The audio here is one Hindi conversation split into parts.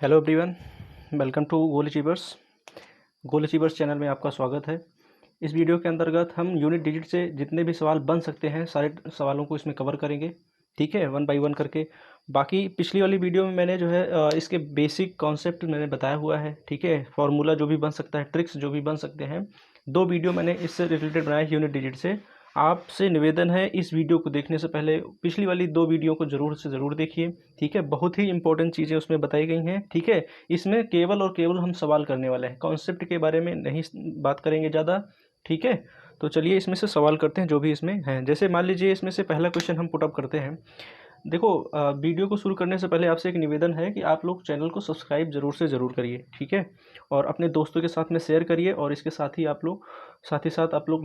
Hello everyone, welcome to goal achievers channel में आपका स्वागत है। इस वीडियो के अंतर्गत हम यूनिट डिजिट से जितने भी सवाल बन सकते हैं सारे सवालों को इसमें कवर करेंगे, ठीक है, वन बाय वन करके। बाकी पिछली वाली वीडियो में मैंने जो है इसके बेसिक कॉन्सेप्ट मैंने बताया हुआ है, ठीक है, फार्मूला जो भी बन सकता है, ट्रिक्स जो भी बन सकते हैं, 2 वीडियो मैंने इससे रिलेटेड बनाया है यूनिट डिजिट से। आपसे निवेदन है इस वीडियो को देखने से पहले पिछली वाली 2 वीडियो को ज़रूर से ज़रूर देखिए, ठीक है। बहुत ही इंपॉर्टेंट चीज़ें उसमें बताई गई हैं, ठीक है। इसमें केवल और केवल हम सवाल करने वाले हैं, कॉन्सेप्ट के बारे में नहीं बात करेंगे ज़्यादा, ठीक है। तो चलिए इसमें से सवाल करते हैं जो भी इसमें हैं। जैसे मान लीजिए इसमें से पहला क्वेश्चन हम पुटअप करते हैं। देखो, वीडियो को शुरू करने से पहले आपसे एक निवेदन है कि आप लोग चैनल को सब्सक्राइब ज़रूर से ज़रूर करिए, ठीक है, और अपने दोस्तों के साथ में शेयर करिए, और इसके साथ ही आप लोग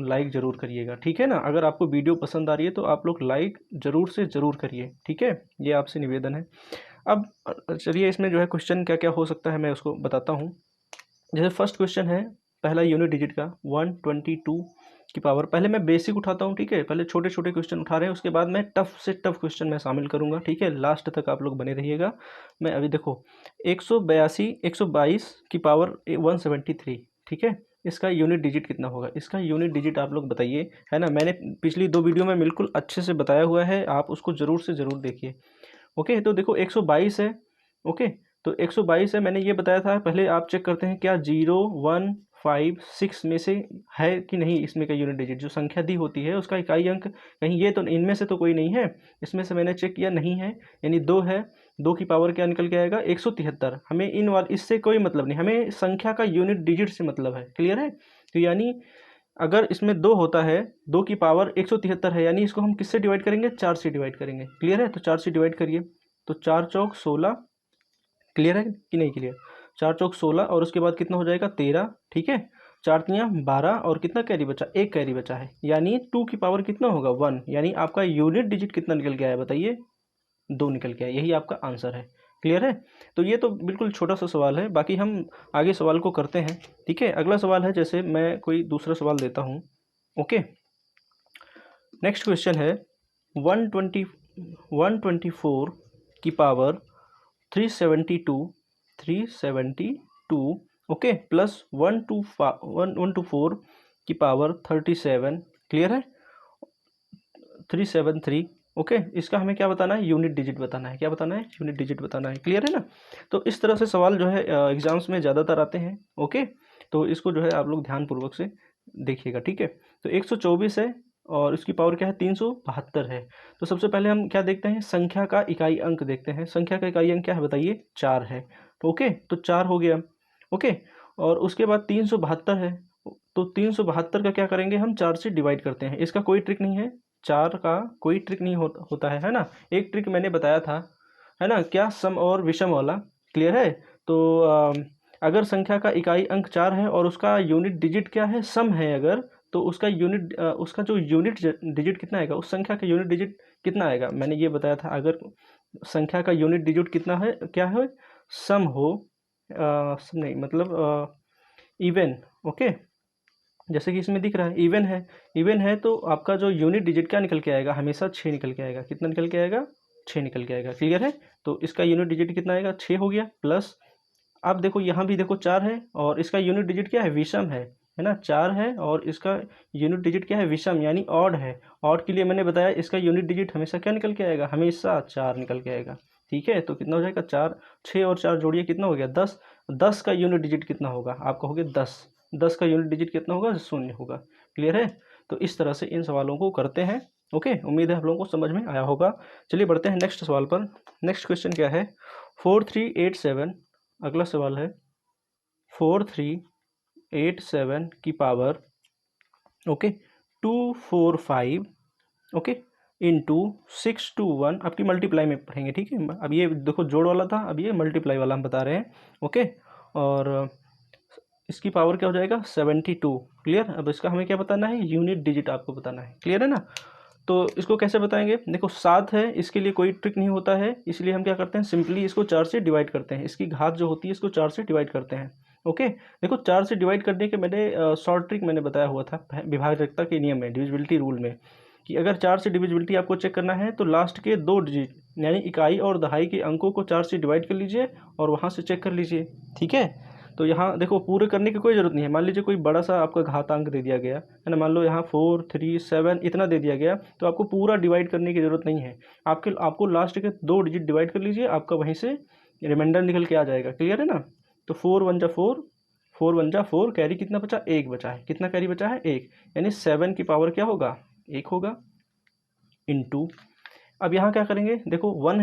लाइक ज़रूर करिएगा, ठीक है ना। अगर आपको वीडियो पसंद आ रही है तो आप लोग लाइक ज़रूर से ज़रूर करिए, ठीक है, ये आपसे निवेदन है। अब चलिए इसमें जो है क्वेश्चन क्या क्या हो सकता है मैं उसको बताता हूँ। जैसे फर्स्ट क्वेश्चन है, पहला यूनिट डिजिट का 122 की पावर। पहले मैं बेसिक उठाता हूँ, ठीक है, पहले छोटे छोटे क्वेश्चन उठा रहे हैं, उसके बाद मैं टफ से टफ क्वेश्चन मैं शामिल करूँगा, ठीक है। लास्ट तक आप लोग बने रहिएगा। मैं अभी देखो 122 की पावर 173, ठीक है, इसका यूनिट डिजिट कितना होगा, इसका यूनिट डिजिट आप लोग बताइए, है ना। मैंने पिछली 2 वीडियो में बिल्कुल अच्छे से बताया हुआ है, आप उसको ज़रूर से ज़रूर देखिए। ओके, तो देखो 122 है। ओके, तो 122 है, मैंने ये बताया था। पहले आप चेक करते हैं क्या 0 1 5 6 में से है कि नहीं इसमें का यूनिट डिजिट, जो संख्या दी होती है उसका इकाई अंक कहीं ये तो इनमें से तो कोई नहीं है। इसमें से मैंने चेक किया, नहीं है, यानी 2 है। 2 की पावर क्या निकल के आएगा, 173। हमें इससे कोई मतलब नहीं, हमें संख्या का यूनिट डिजिट से मतलब है। क्लियर है। तो यानी अगर इसमें 2 होता है, 2 की पावर 173 है, यानी इसको हम किससे डिवाइड करेंगे, 4 से डिवाइड करेंगे। क्लियर है, तो 4 से डिवाइड करिए, तो 4 चौक 16। क्लियर है कि नहीं क्लियर। 4 चौक 16 और उसके बाद कितना हो जाएगा 13, ठीक है। 4 तियाँ 12 और कितना कैरी बचा, एक कैरी बचा है, यानी 2 की पावर कितना होगा 1, यानी आपका यूनिट डिजिट कितना निकल के आया बताइए, 2 निकल के आया। यही आपका आंसर है। क्लियर है। तो ये तो बिल्कुल छोटा सा सवाल है, बाकी हम आगे सवाल को करते हैं, ठीक है। अगला सवाल है, जैसे मैं कोई दूसरा सवाल देता हूँ। ओके, नेक्स्ट क्वेश्चन है 124 की पावर 372 ओके, प्लस 124 की पावर 37। क्लियर है, 373। ओके, इसका हमें क्या बताना है, यूनिट डिजिट बताना है। क्या बताना है, यूनिट डिजिट बताना है। क्लियर है ना। तो इस तरह से सवाल जो है एग्जाम्स में ज़्यादातर आते हैं। ओके, तो इसको जो है आप लोग ध्यानपूर्वक से देखिएगा, ठीक है। तो 124 है और इसकी पावर क्या है, 372 है। तो सबसे पहले हम क्या देखते हैं, संख्या का इकाई अंक देखते हैं। संख्या का इकाई अंक क्या है बताइए, 4 है। तो ओके, तो 4 हो गया। ओके, और उसके बाद 372 है, तो 372 का क्या करेंगे हम, 4 से डिवाइड करते हैं। इसका कोई ट्रिक नहीं है, 4 का कोई ट्रिक नहीं होता है ना। एक ट्रिक मैंने बताया था, है ना, क्या, सम और विषम वाला। क्लियर है। तो अगर संख्या का इकाई अंक 4 है और उसका यूनिट डिजिट क्या है, सम है, अगर तो उसका जो यूनिट डिजिट कितना आएगा, उस संख्या का यूनिट डिजिट कितना आएगा, मैंने ये बताया था। अगर संख्या का यूनिट डिजिट कितना है, क्या है, सम हो, सम नहीं मतलब इवन। ओके, जैसे कि इसमें दिख रहा है इवन है। इवन है तो आपका जो यूनिट डिजिट क्या निकल के आएगा, हमेशा 6 निकल के आएगा। कितना निकल के आएगा, 6 निकल के आएगा। क्लियर है। तो इसका यूनिट डिजिट कितना आएगा, 6 हो गया। प्लस अब देखो यहाँ भी देखो 4 है और इसका यूनिट डिजिट क्या है, विषम है ना। 4 है और इसका यूनिट डिजिट क्या है, विषम, यानी ऑड है। ऑड के लिए मैंने बताया इसका यूनिट डिजिट हमेशा क्या निकल के आएगा, हमेशा 4 निकल के आएगा। ठीक है, तो कितना हो जाएगा, 4, 6 और 4 जोड़िए कितना हो गया, 10। 10 का यूनिट डिजिट कितना होगा, आप कहोगे 10। 10 का यूनिट डिजिट कितना होगा, 0 होगा। क्लियर है। तो इस तरह से इन सवालों को करते हैं। ओके, उम्मीद है आप लोगों को समझ में आया होगा। चलिए बढ़ते हैं नेक्स्ट सवाल पर। नेक्स्ट क्वेश्चन क्या है, 4387। अगला सवाल है 4387 की पावर, ओके, 245, ओके, इंटू 621। आपकी मल्टीप्लाई में पढ़ेंगे, ठीक है। अब ये देखो जोड़ वाला था, अब ये मल्टीप्लाई वाला हम बता रहे हैं। ओके, और इसकी पावर क्या हो जाएगा, 72। क्लियर। अब इसका हमें क्या बताना है, यूनिट डिजिट आपको बताना है। क्लियर है ना। तो इसको कैसे बताएंगे, देखो 7 है, इसके लिए कोई ट्रिक नहीं होता है, इसलिए हम क्या करते हैं, सिंपली इसको 4 से डिवाइड करते हैं। इसकी घात जो होती है इसको 4 से डिवाइड करते हैं। ओके, देखो 4 से डिवाइड करने के मैंने शॉर्ट ट्रिक मैंने बताया हुआ था विभाज्यता के नियम में, डिविजिबिलिटी रूल में। कि अगर 4 से डिविजिबिलिटी आपको चेक करना है तो लास्ट के 2 डिजिट यानी इकाई और दहाई के अंकों को 4 से डिवाइड कर लीजिए और वहाँ से चेक कर लीजिए, ठीक है। तो यहाँ देखो पूरे करने की कोई ज़रूरत नहीं है। मान लीजिए कोई बड़ा सा आपका घातांक दे दिया गया है ना, मान लो यहाँ 4, 3, 7 इतना दे दिया गया, तो आपको पूरा डिवाइड करने की ज़रूरत नहीं है। आपको लास्ट के 2 डिजिट डिवाइड कर लीजिए, आपका वहीं से रिमाइंडर निकल के आ जाएगा। क्लियर है ना। तो 4 1 जा 4, 4 1 जा 4, कैरी कितना बचा, 1 बचा है। कितना कैरी बचा है, 1, यानी 7 की पावर क्या होगा, 1 होगा। इनटू अब यहाँ क्या करेंगे, देखो 1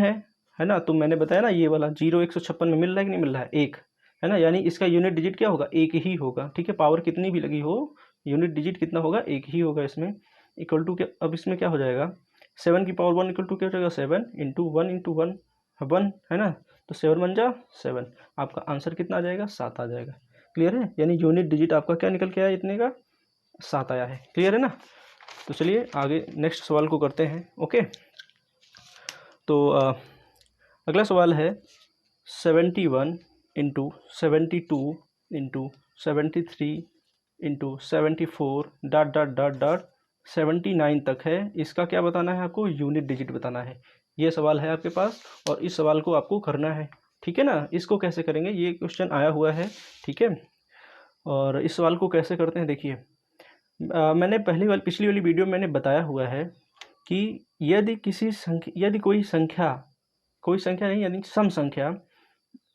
है ना, तो मैंने बताया ना ये वाला 0 156 में मिल रहा है कि नहीं मिल रहा है, 1 है ना, यानी इसका यूनिट डिजिट क्या होगा, 1 ही होगा, ठीक है। पावर कितनी भी लगी हो, यूनिट डिजिट कितना होगा, 1 ही होगा इसमें। इक्वल टू क्या, अब इसमें क्या हो जाएगा, 7 की पावर 1 इक्वल टू क्या हो जाएगा, 7 इंटू 1 इंटू 1 1 है ना, तो 7 1 जा 7, आपका आंसर कितना आ जाएगा, 7 आ जाएगा। क्लियर है, यानी यूनिट डिजिट आपका क्या निकल के आया, इतने का 7 आया है। क्लियर है ना। तो चलिए आगे नेक्स्ट सवाल को करते हैं। ओके, तो अगला सवाल है 71 into 72 into 73 into 74 dot dot dot dot 79 तक है। इसका क्या बताना है आपको, यूनिट डिजिट बताना है। ये सवाल है आपके पास और इस सवाल को आपको करना है, ठीक है ना। इसको कैसे करेंगे, ये क्वेश्चन आया हुआ है, ठीक है। और इस सवाल को कैसे करते हैं, देखिए मैंने पिछली वाली वीडियो में मैंने बताया हुआ है कि यदि कोई संख्या नहीं, यानी सम संख्या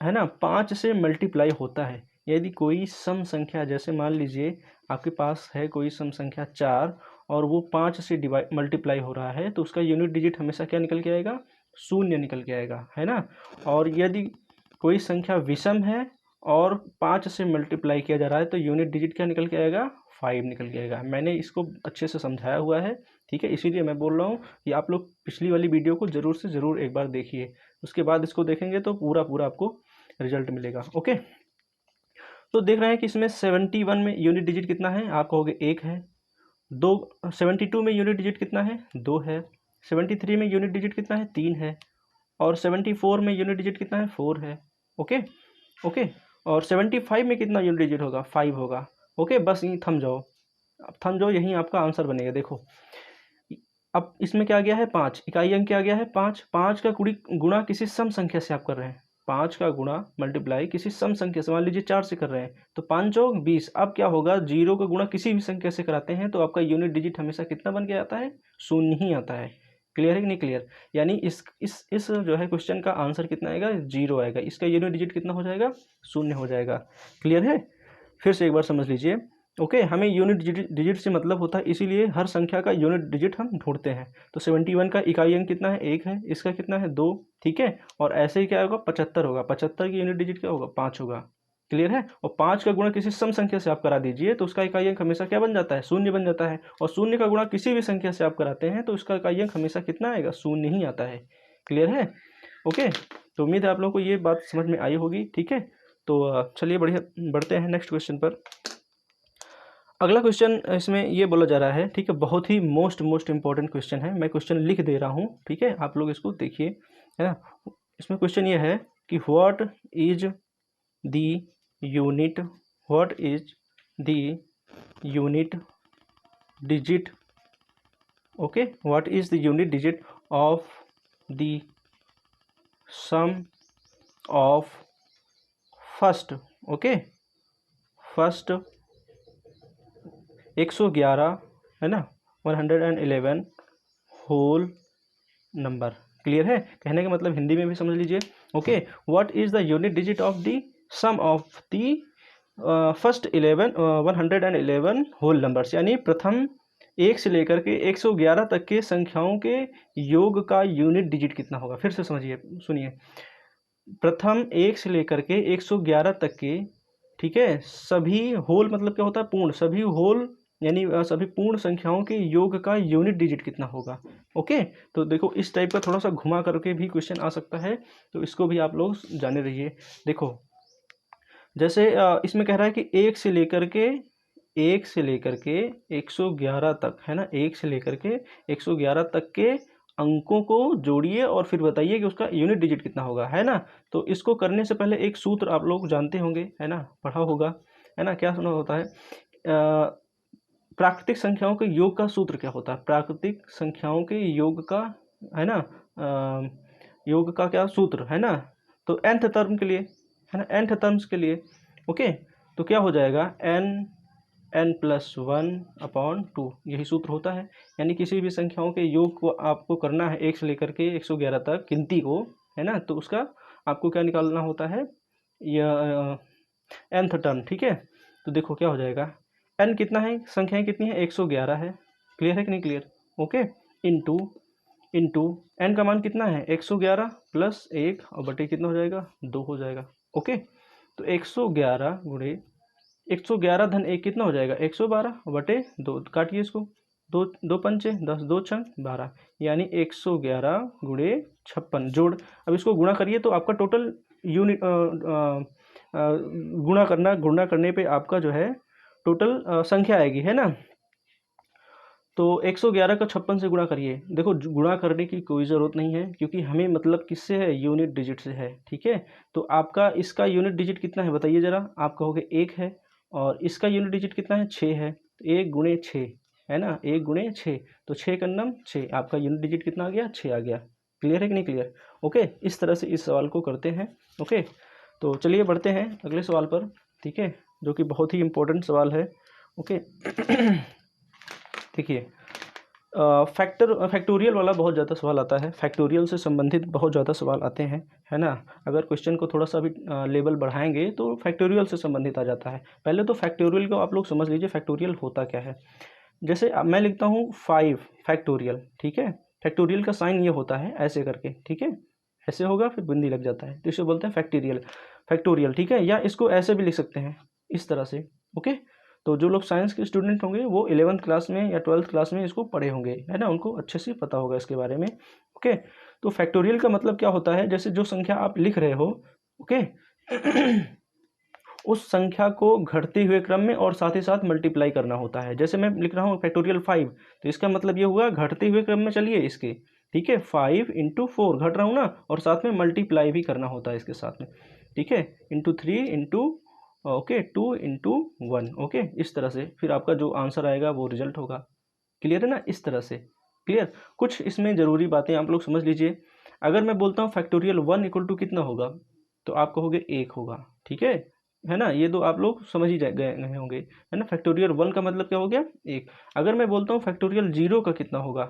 है ना, 5 से मल्टीप्लाई होता है। यदि कोई सम संख्या, जैसे मान लीजिए आपके पास है कोई सम संख्या 4 और वो 5 से मल्टीप्लाई हो रहा है, तो उसका यूनिट डिजिट हमेशा क्या निकल के आएगा, 0 निकल के आएगा, है ना। और यदि कोई संख्या विषम है और 5 से मल्टीप्लाई किया जा रहा है, तो यूनिट डिजिट क्या निकल के आएगा, 5 निकल के आएगा। मैंने इसको अच्छे से समझाया हुआ है, ठीक है, इसीलिए मैं बोल रहा हूँ कि आप लोग पिछली वाली वीडियो को ज़रूर से ज़रूर एक बार देखिए, उसके बाद इसको देखेंगे तो पूरा आपको रिजल्ट मिलेगा। ओके, तो देख रहे हैं कि इसमें 71 में यूनिट डिजिट कितना है, आप कहोगे 1 है। 2 72 में यूनिट डिजिट कितना है, 2 है। 73 में यूनिट डिजिट कितना है, 3 है। और 74 में यूनिट डिजिट कितना है, 4 है। ओके ओके, और 75 में कितना यूनिट डिजिट होगा, 5 होगा। ओके, बस यहीं थम जाओ, अब थम जाओ, यहीं आपका आंसर बनेगा। देखो अब इसमें क्या आ गया है, 5, इकाई अंक क्या आ गया है, 5। 5 का गुणा किसी सम संख्या से आप कर रहे हैं, 5 का गुणा मल्टीप्लाई किसी सम संख्या से, मान लीजिए 4 से कर रहे हैं, तो 5 चौक 20। अब क्या होगा, 0 का गुणा किसी भी संख्या से कराते हैं तो आपका यूनिट डिजिट हमेशा कितना बन के आता है, 0 ही आता है। क्लियर है कि नहीं क्लियर, यानी इस जो है क्वेश्चन का आंसर कितना आएगा, 0 आएगा। इसका यूनिट डिजिट कितना हो जाएगा, 0 हो जाएगा। क्लियर है, फिर से एक बार समझ लीजिए। ओके, हमें यूनिट डिजिट से मतलब होता है, इसीलिए हर संख्या का यूनिट डिजिट हम ढूंढते हैं। तो 71 का इकाई अंक कितना है, 1 है, इसका कितना है, 2, ठीक है। और ऐसे ही क्या होगा, 75 होगा, 75 की यूनिट डिजिट क्या होगा, 5 होगा। क्लियर है, और 5 का गुणा किसी सम संख्या से आप करा दीजिए तो उसका इकाई अंक हमेशा क्या बन जाता है, 0 बन जाता है। और 0 का गुणा किसी भी संख्या से आप कराते हैं तो उसका इकाई अंक हमेशा कितना आएगा, 0 ही आता है। क्लियर है, ओके। तो उम्मीद है आप लोगों को ये बात समझ में आई होगी, ठीक है। तो चलिए बढ़िया बढ़ते हैं नेक्स्ट क्वेश्चन पर। अगला क्वेश्चन इसमें ये बोला जा रहा है, ठीक है, बहुत ही मोस्ट इंपॉर्टेंट क्वेश्चन है। मैं क्वेश्चन लिख दे रहा हूँ, ठीक है, आप लोग इसको देखिए, है ना। इसमें क्वेश्चन ये है कि what is the unit digit, okay, what is the unit digit of the sum of first, okay, first 111 है ना, 111 होल नंबर। क्लियर है, कहने का मतलब हिंदी में भी समझ लीजिए। Okay, what is the unit digit of the sum of the first 111 whole numbers, यानी प्रथम 1 से लेकर के 111 तक के संख्याओं के योग का यूनिट डिजिट कितना होगा। फिर से समझिए, सुनिए, प्रथम 1 से लेकर के 111 तक के, ठीक है, सभी होल मतलब क्या होता है, पूर्ण, सभी होल यानी सभी पूर्ण संख्याओं के योग का यूनिट डिजिट कितना होगा। ओके, तो देखो इस टाइप का थोड़ा सा घुमा करके भी क्वेश्चन आ सकता है, तो इसको भी आप लोग जाने रहिए। देखो जैसे इसमें कह रहा है कि 1 से लेकर के 111 तक, है ना, 1 से लेकर के 111 तक के अंकों को जोड़िए और फिर बताइए कि उसका यूनिट डिजिट कितना होगा, है ना। तो इसको करने से पहले एक सूत्र आप लोग जानते होंगे, है ना, पढ़ा होगा, है ना, क्या सुना होता है, प्राकृतिक संख्याओं के योग का सूत्र क्या होता है? प्राकृतिक संख्याओं के योग का, है ना, योग का क्या सूत्र है ना? तो nth टर्म के लिए, है ना, nth टर्म्स के लिए। ओके, तो क्या हो जाएगा, n+1/2, यही सूत्र होता है। यानी किसी भी संख्याओं के योग को आपको करना है 1 से लेकर के 111 तक गिनती को, है ना, तो उसका आपको क्या निकालना होता है, यह nth टर्म। ठीक है, तो देखो क्या हो जाएगा, n कितना है, संख्याएं कितनी है, 111 है। क्लियर है कि नहीं क्लियर? ओके, इंटू n का मान कितना है, 111 प्लस 1 और बटे कितना हो जाएगा, 2 हो जाएगा। ओके, तो 111 गुणे 111 धन 1 कितना हो जाएगा, 112 बटे 2, काटिए इसको, 2 पंचे 10, 2 छंग 12, यानी 111 गुणे 56 जोड़। अब इसको गुणा करिए तो आपका टोटल यूनिट गुणा करने पे आपका जो है टोटल संख्या आएगी, है ना। तो 111 का 56 से गुणा करिए। देखो गुणा करने की कोई ज़रूरत नहीं है, क्योंकि हमें मतलब किससे है, यूनिट डिजिट से है। ठीक है, तो आपका इसका यूनिट डिजिट कितना है बताइए ज़रा। आप कहोगे 1 है, और इसका यूनिट डिजिट कितना है, 6 है। 1 गुणे 6, है ना, 1 गुणे 6, तो 6 का नम 6, आपका यूनिट डिजिट कितना आ गया, 6 आ गया। क्लियर है कि नहीं क्लियर? ओके, इस तरह से इस सवाल को करते हैं। ओके, तो चलिए बढ़ते हैं अगले सवाल पर। ठीक है, जो कि बहुत ही इम्पोर्टेंट सवाल है। ओके देखिए, फैक्टोरियल वाला बहुत ज़्यादा सवाल आता है, फैक्टोरियल से संबंधित बहुत ज़्यादा सवाल आते हैं, है ना। अगर क्वेश्चन को थोड़ा सा भी लेवल बढ़ाएंगे तो फैक्टोरियल से संबंधित आ जाता है। पहले तो फैक्टोरियल को आप लोग समझ लीजिए, फैक्टोरियल होता क्या है। जैसे अब मैं लिखता हूँ 5 फैक्टोरियल, ठीक है, फैक्टोरियल का साइन ये होता है ऐसे करके, ठीक है, ऐसे होगा फिर बिंदी लग जाता है, तो इसे बोलते हैं फैक्टोरियल। ठीक है, या इसको ऐसे भी लिख सकते हैं, इस तरह से। ओके, तो जो लोग साइंस के स्टूडेंट होंगे वो 11th क्लास में या 12th क्लास में इसको पढ़े होंगे, है ना, उनको अच्छे से पता होगा इसके बारे में। ओके, तो फैक्टोरियल का मतलब क्या होता है, जैसे जो संख्या आप लिख रहे हो, ओके उस संख्या को घटते हुए क्रम में और साथ ही साथ मल्टीप्लाई करना होता है। जैसे मैं लिख रहा हूँ फैक्टोरियल 5, तो इसका मतलब ये हुआ घटते हुए क्रम में चलिए इसके, ठीक है, 5 × 4 घट रहा हूँ ना, और साथ में मल्टीप्लाई भी करना होता है इसके साथ में, ठीक है, इंटू 3 इंटू ओके 2 × 1। ओके, इस तरह से फिर आपका जो आंसर आएगा वो रिजल्ट होगा। क्लियर है ना, इस तरह से। क्लियर, कुछ इसमें ज़रूरी बातें आप लोग समझ लीजिए। अगर मैं बोलता हूँ फैक्टोरियल 1 = कितना होगा, तो आप कहोगे 1 होगा, ठीक है ना, ये तो आप लोग समझ ही गए होंगे, है ना। फैक्टोरियल 1 का मतलब क्या हो गया, 1। अगर मैं बोलता हूँ फैक्टोरियल 0 का कितना होगा,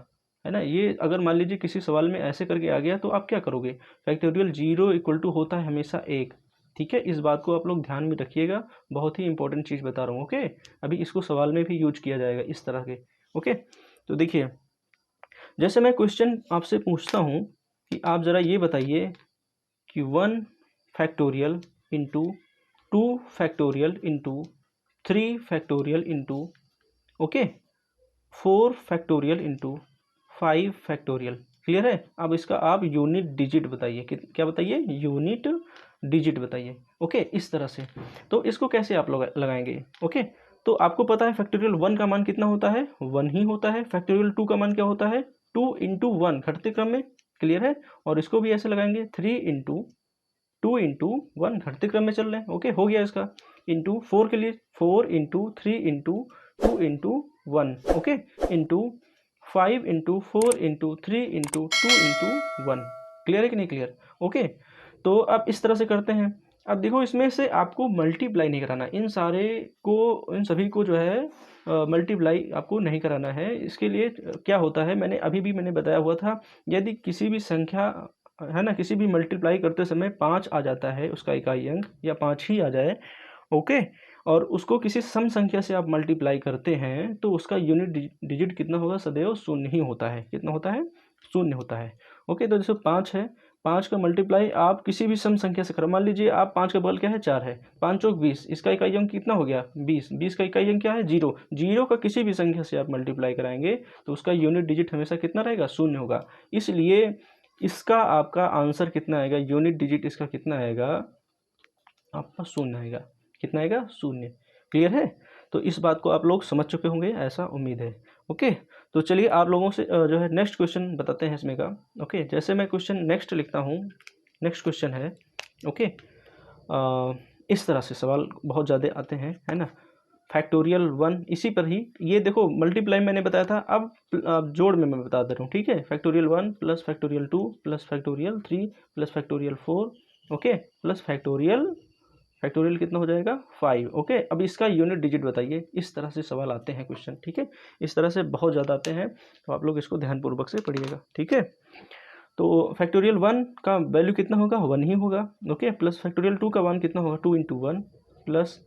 है ना, ये अगर मान लीजिए किसी सवाल में ऐसे करके आ गया तो आप क्या करोगे, फैक्टोरियल 0 = होता है हमेशा 1। ठीक है, इस बात को आप लोग ध्यान में रखिएगा, बहुत ही इंपॉर्टेंट चीज़ बता रहा हूँ। ओके, अभी इसको सवाल में भी यूज किया जाएगा इस तरह के। ओके, तो देखिए, जैसे मैं क्वेश्चन आपसे पूछता हूँ कि आप ज़रा ये बताइए कि 1 factorial into 2 factorial into 3 factorial into okay 4 factorial into 5 factorial. Clear है, अब इसका आप यूनिट डिजिट बताइए, क्या बताइए, यूनिट डिजिट बताइए। ओके, इस तरह से। तो इसको कैसे आप लोग लगाएंगे, ओके, तो आपको पता है फैक्टोरियल 1 का मान कितना होता है, 1 ही होता है। फैक्टोरियल 2 का मान क्या होता है, 2 × 1 घटते क्रम में। क्लियर है, और इसको भी ऐसे लगाएंगे 3 × 2 × 1 घटते क्रम में चल रहे हैं। ओके, हो गया इसका। इंटू 4 के लिए 4 × 3 × 2 × 1, ओके, इंटू 5 × 4 × 3 × 2 × 1। क्लियर है कि नहीं क्लियर? ओके, तो अब इस तरह से करते हैं। अब देखो, इसमें से आपको मल्टीप्लाई नहीं कराना, इन सभी को जो है मल्टीप्लाई आपको नहीं कराना है। इसके लिए क्या होता है, मैंने बताया हुआ था, यदि किसी भी संख्या, है ना, किसी भी मल्टीप्लाई करते समय 5 आ जाता है उसका इकाई अंक, या 5 ही आ जाए, ओके, और उसको किसी सम संख्या से आप मल्टीप्लाई करते हैं तो उसका यूनिट डिजिट कितना होगा, सदैव 0 ही होता है। कितना होता है, 0 होता है। ओके, तो जैसे 5 है, 5 का मल्टीप्लाई आप किसी भी सम संख्या से करो। मान लीजिए आप 5 का बगल क्या है, 4 है, 5 चौक 20, इसका इकाई अंक कितना हो गया, 20, 20 का इकाई अंक क्या है, 0, 0 का किसी भी संख्या से आप मल्टीप्लाई कराएंगे तो उसका यूनिट डिजिट हमेशा कितना रहेगा, 0 होगा। इसलिए इसका आपका आंसर कितना आएगा, यूनिट डिजिट इसका कितना आएगा, आपका 0 आएगा। कितना आएगा, 0। क्लियर है, तो इस बात को आप लोग समझ चुके होंगे, ऐसा उम्मीद है। ओके, तो चलिए आप लोगों से जो है नेक्स्ट क्वेश्चन बताते हैं इसमें का। ओके, जैसे मैं क्वेश्चन नेक्स्ट लिखता हूँ, नेक्स्ट क्वेश्चन है, ओके, इस तरह से सवाल बहुत ज़्यादा आते हैं, है ना। फैक्टोरियल 1 इसी पर ही, ये देखो मल्टीप्लाई मैंने बताया था, अब जोड़ में मैं बता दे रहा हूँ, ठीक है। Factorial 1 plus factorial 2 plus factorial 3 plus factorial 4, okay, plus factorial, factorial कितना हो जाएगा 5, ओके। अब इसका यूनिट डिजिट बताइए। इस तरह से सवाल आते हैं क्वेश्चन, ठीक है, इस तरह से बहुत ज़्यादा आते हैं, तो आप लोग इसको ध्यानपूर्वक से पढ़िएगा, ठीक है। तो फैक्टोरियल 1 का वैल्यू कितना होगा, 1 ही होगा, ओके, प्लस फैक्टोरियल 2 का 1 कितना होगा, 2 इंटू 1, प्लस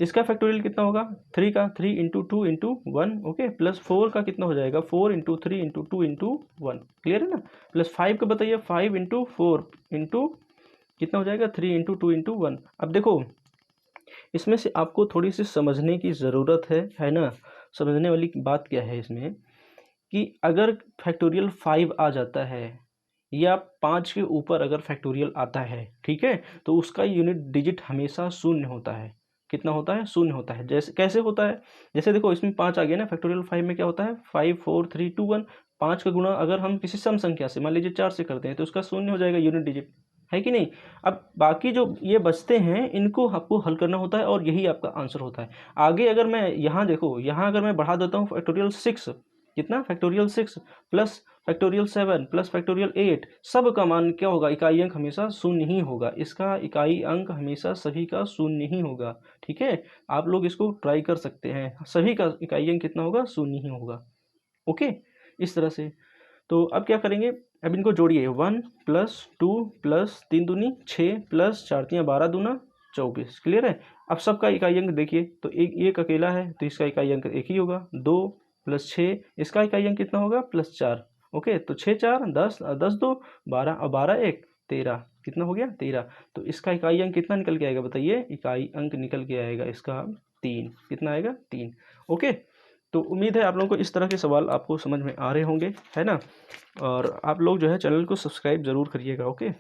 इसका फैक्टोरियल कितना होगा 3 का 3 इंटू 2 इंटू 1, ओके, प्लस 4 का कितना हो जाएगा 4 इंटू 3 इंटू 2 इंटू 1, क्लियर है ना। प्लस 5 का बताइए 5 इंटू 4 इंटू कितना हो जाएगा 3 इंटू 2 इंटू 1। अब देखो इसमें से आपको थोड़ी सी समझने की ज़रूरत है ना। समझने वाली बात क्या है इसमें, कि अगर फैक्टोरियल 5 आ जाता है या 5 के ऊपर अगर फैक्टोरियल आता है, ठीक है, तो उसका यूनिट डिजिट हमेशा शून्य होता है। कितना होता है, शून्य होता है। जैसे कैसे होता है, जैसे देखो इसमें 5 आ गया ना, फैक्टोरियल 5 में क्या होता है 5 4 3 2 1, 5 का गुणा अगर हम किसी सम संख्या से मान लीजिए 4 से करते हैं तो उसका शून्य हो जाएगा यूनिट डिजिट, है कि नहीं। अब बाकी जो ये बचते हैं इनको आपको हल करना होता है और यही आपका आंसर होता है। आगे अगर मैं यहाँ देखो, यहाँ अगर मैं बढ़ा देता हूँ फैक्टोरियल 6, कितना factorial 6 plus factorial 7 plus factorial 8, सब का मान क्या होगा, इकाई अंक हमेशा शून्य ही होगा। इसका इकाई अंक हमेशा सभी का शून्य ही होगा, ठीक है। आप लोग इसको ट्राई कर सकते हैं, सभी का इकाई अंक कितना होगा, शून्य ही होगा, ओके, इस तरह से। तो अब क्या करेंगे, अब इनको जोड़िए 1 प्लस 2 प्लस 3 दूनी 6 प्लस 4 तियाँ 12 दूना 24, क्लियर है। अब सबका इकाई अंक देखिए, तो एक अकेला है तो इसका इकाई अंक एक ही होगा, 2 प्लस 6, इसका इकाई अंक कितना होगा प्लस 4, ओके। तो 6 4 10, 10 2 12 और 12 1 13, कितना हो गया 13। तो इसका इकाई अंक कितना निकल के आएगा बताइए, इकाई अंक निकल के आएगा इसका 3, कितना आएगा 3, ओके। तो उम्मीद है आप लोगों को इस तरह के सवाल आपको समझ में आ रहे होंगे, है ना। और आप लोग जो है चैनल को सब्सक्राइब ज़रूर करिएगा, ओके।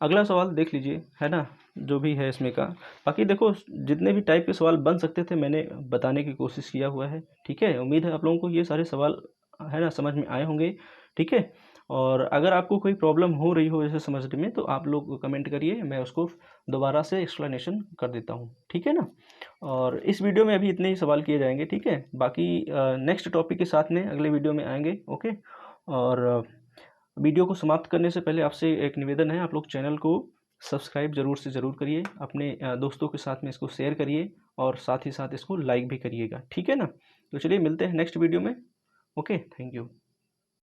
अगला सवाल देख लीजिए, है ना, जो भी है इसमें का। बाकी देखो जितने भी टाइप के सवाल बन सकते थे मैंने बताने की कोशिश किया हुआ है, ठीक है। उम्मीद है आप लोगों को ये सारे सवाल, है ना, समझ में आए होंगे, ठीक है। और अगर आपको कोई प्रॉब्लम हो रही हो इसे समझने में तो आप लोग कमेंट करिए, मैं उसको दोबारा से एक्सप्लेनेशन कर देता हूँ, ठीक है ना। और इस वीडियो में अभी इतने ही सवाल किए जाएंगे, ठीक है। बाकी नेक्स्ट टॉपिक के साथ में अगले वीडियो में आएंगे, ओके। और वीडियो को समाप्त करने से पहले आपसे एक निवेदन है, आप लोग चैनल को सब्सक्राइब ज़रूर से ज़रूर करिए, अपने दोस्तों के साथ में इसको शेयर करिए और साथ ही साथ इसको लाइक भी करिएगा, ठीक है ना। तो चलिए मिलते हैं नेक्स्ट वीडियो में, ओके, थैंक यू।